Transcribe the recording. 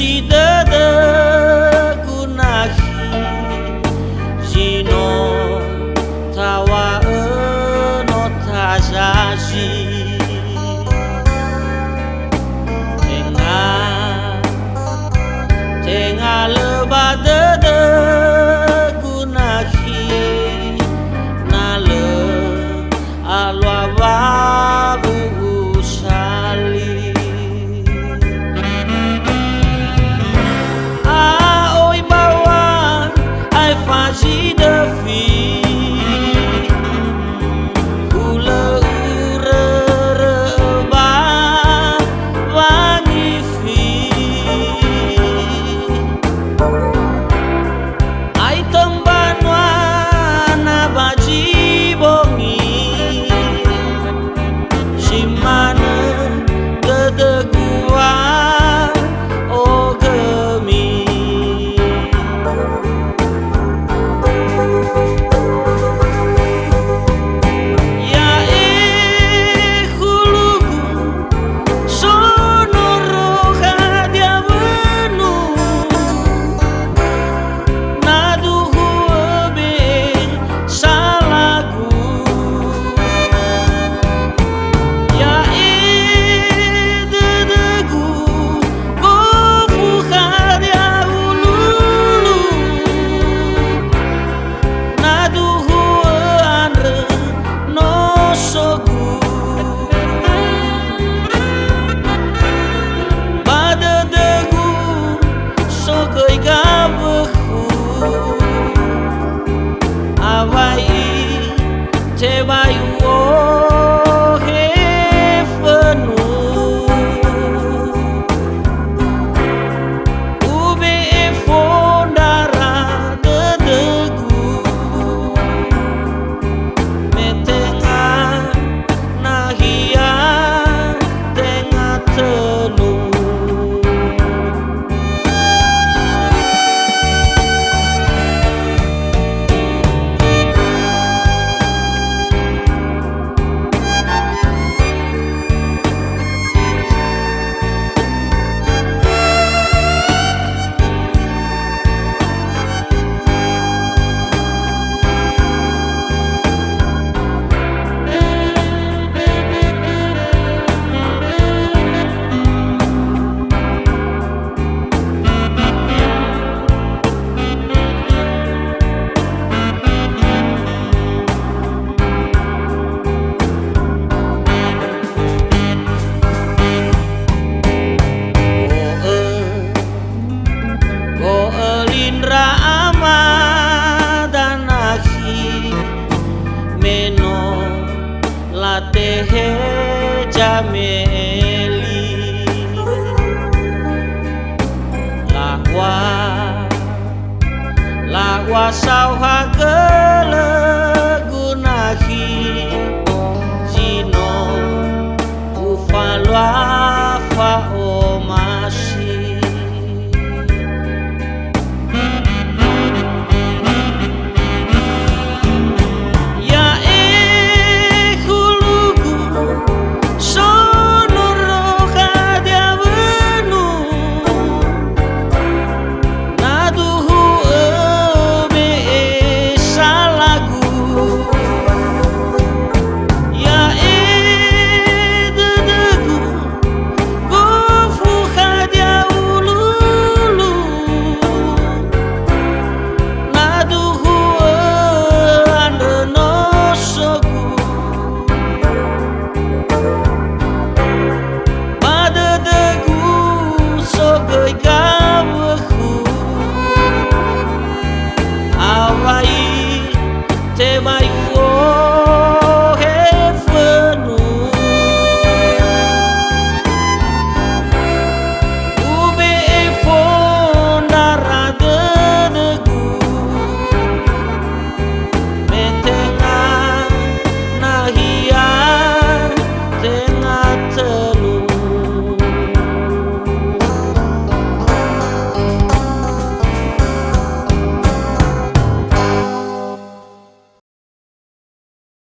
si dede gunahi Zino tawa no tajaji Tengah lebah dede gunahi Nale alwa babu usali Aoi bawa ai faji devi Ule ure reba wangi fi Ai tembanwa na baji bongi Simana dede gua o gemi Ya hulugu sonoro hadia benu Naduhu be salagu Ya dedegu gofu hadia ululu Naduhu andre no sogu Badedegu sogoi gabehu Awai te bayu o hefenu Ube e fondara dedegu Metenga nahia tengah tenu Ko elindra amadanahi Meno latehe jameli Lakwa sauha